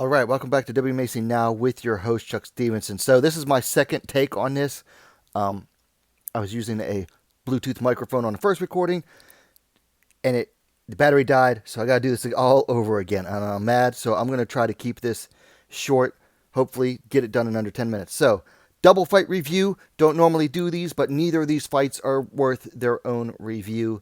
All right, welcome back to WMAC Now with your host Chuck Stevenson. So this is my second take on this. I was using a Bluetooth microphone on the first recording, and the battery died, so I got to do this all over again. And I'm mad, so I'm going to try to keep this short. Hopefully, get it done in under 10 minutes. So, double fight review. Don't normally do these, but neither of these fights are worth their own review.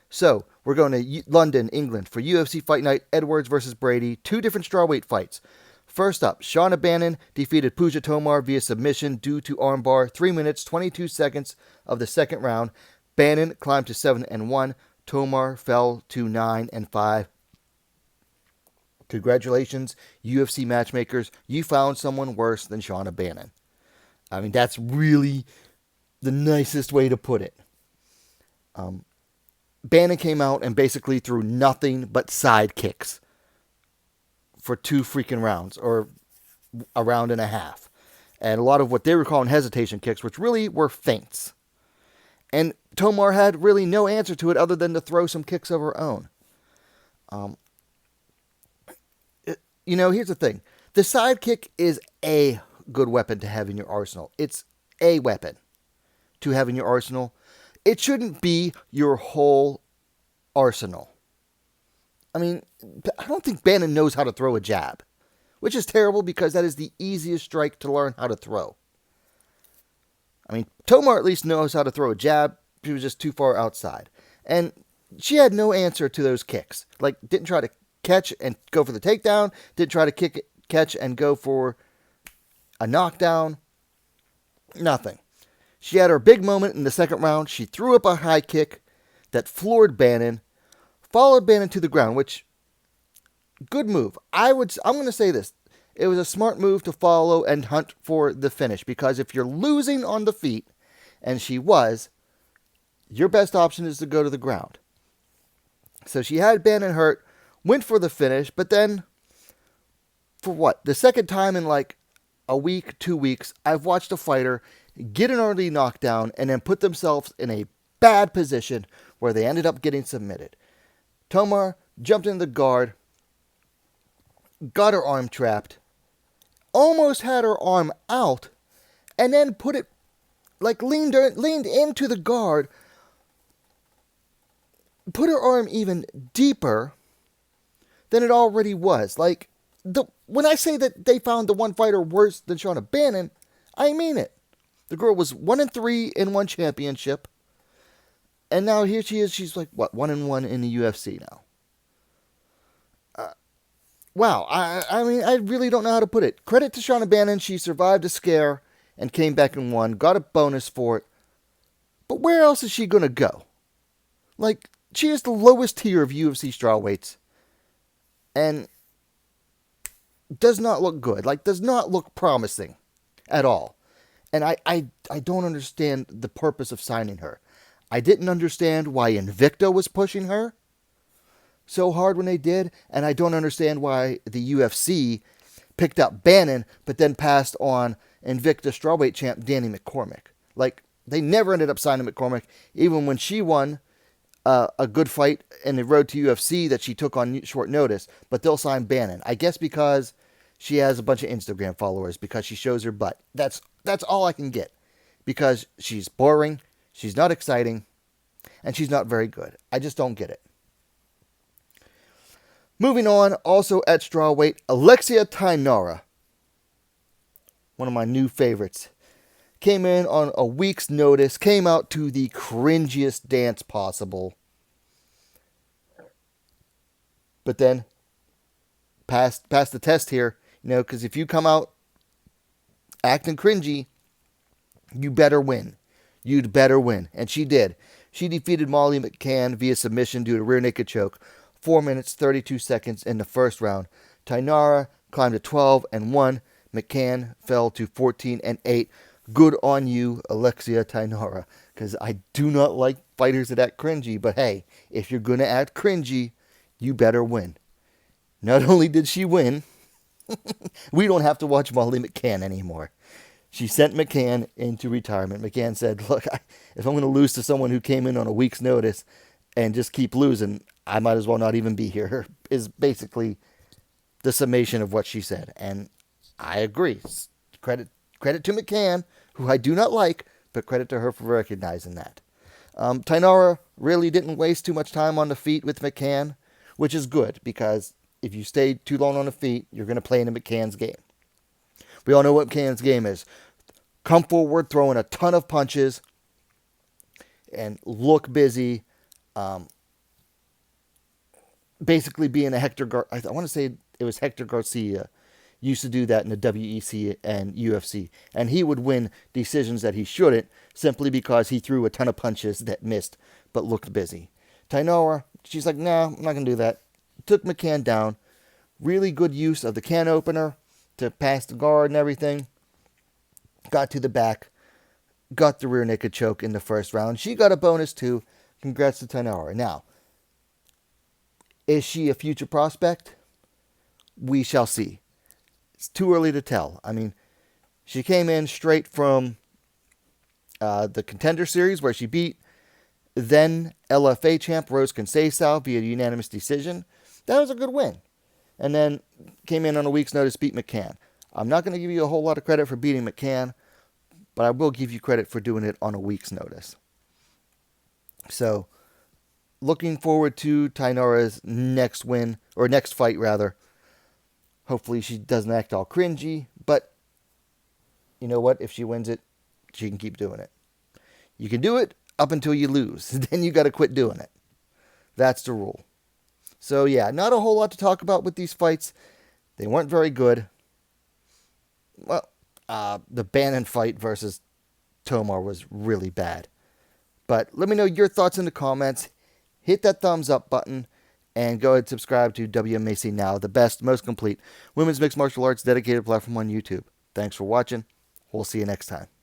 So, we're going to London, England for UFC Fight Night, Edwards versus Brady. Two different strawweight fights. First up, Shauna Bannon defeated Puja Tomar via submission due to armbar. 3 minutes, 22 seconds of the second round. Bannon climbed to 7-1. Tomar fell to 9-5. Congratulations, UFC matchmakers. You found someone worse than Shauna Bannon. I mean, that's really the nicest way to put it. Bannon came out and basically threw nothing but side kicks for 2 freaking rounds, or a round and a half. And a lot of what they were calling hesitation kicks, which really were feints. And Tomar had really no answer to it other than to throw some kicks of her own. Here's the thing. The side kick is a good weapon to have in your arsenal. It's a weapon to have in your arsenal. It shouldn't be your whole arsenal. I mean, I don't think Bannon knows how to throw a jab, which is terrible because that is the easiest strike to learn how to throw. I mean, Tomar at least knows how to throw a jab. She was just too far outside. And she had no answer to those kicks. Like, didn't try to catch and go for the takedown. Didn't try to catch and go for a knockdown. Nothing. She had her big moment in the second round. She threw up a high kick that floored Bannon, followed Bannon to the ground, which, good move. I'm going to say this. It was a smart move to follow and hunt for the finish, because if you're losing on the feet, and she was, your best option is to go to the ground. So she had Bannon hurt, went for the finish, but then, for what? The second time in like a week, 2 weeks, I've watched a fighter get an early knockdown and then put themselves in a bad position where they ended up getting submitted. Tomar jumped in the guard, got her arm trapped, almost had her arm out, and then put it, like leaned into the guard, put her arm even deeper than it already was. Like, when I say that they found the one fighter worse than Shauna Bannon, I mean it. The girl was 1-3 in one championship, and now here she is. She's like, what, 1-1 in the UFC now. Wow, I mean, I really don't know how to put it. Credit to Shauna Bannon. She survived a scare and came back and won. Got a bonus for it. But where else is she going to go? Like, she is the lowest tier of UFC strawweights. And does not look good. Like, does not look promising at all. And I don't understand the purpose of signing her. I didn't understand why Invicta was pushing her so hard when they did, and I don't understand why the UFC picked up Bannon but then passed on Invicta strawweight champ Danny McCormick. Like, they never ended up signing McCormick, even when she won a good fight in the road to UFC that she took on short notice, but they'll sign Bannon. I guess because she has a bunch of Instagram followers, because she shows her butt. That's all I can get, because she's boring, she's not exciting, and she's not very good. I just don't get it. Moving on, also at strawweight, Alexia Tinara, one of my new favorites, came in on a week's notice, came out to the cringiest dance possible, but then passed the test here, because if you come out acting cringy, you better win. You'd better win. And she did. She defeated Molly McCann via submission due to rear naked choke. 4 minutes, 32 seconds in the first round. Tinara climbed to 12-1. McCann fell to 14-8. Good on you, Alexia Tinara, because I do not like fighters that act cringy, but hey, if you're going to act cringy, you better win. Not only did she win, we don't have to watch Molly McCann anymore. She sent McCann into retirement. McCann said, look, if I'm going to lose to someone who came in on a week's notice and just keep losing, I might as well not even be here, is basically the summation of what she said. And I agree. Credit to McCann, who I do not like, but credit to her for recognizing that. Thainara really didn't waste too much time on the feet with McCann, which is good because if you stay too long on the feet, you're going to play into McCann's game. We all know what McCann's game is. Come forward, throwing a ton of punches, and look busy. Basically being a I want to say it was Hector Garcia used to do that in the WEC and UFC. And he would win decisions that he shouldn't simply because he threw a ton of punches that missed but looked busy. Thainara, she's like, nah, I'm not going to do that. Took McCann down. Really good use of the can opener to pass the guard and everything. Got to the back. Got the rear naked choke in the first round. She got a bonus too. Congrats to Thainara. Now, is she a future prospect? We shall see. It's too early to tell. I mean, she came in straight from the Contender Series where she beat then LFA champ Rose Conceição via unanimous decision. That was a good win. And then came in on a week's notice, beat McCann. I'm not going to give you a whole lot of credit for beating McCann, but I will give you credit for doing it on a week's notice. So, looking forward to Thainara's next win, or next fight rather. Hopefully she doesn't act all cringy, but you know what? If she wins it, she can keep doing it. You can do it up until you lose. Then you got to quit doing it. That's the rule. So yeah, not a whole lot to talk about with these fights. They weren't very good. Well, the Bannon fight versus Tomar was really bad. But let me know your thoughts in the comments. Hit that thumbs up button. And go ahead and subscribe to WMAC Now, the best, most complete women's mixed martial arts dedicated platform on YouTube. Thanks for watching. We'll see you next time.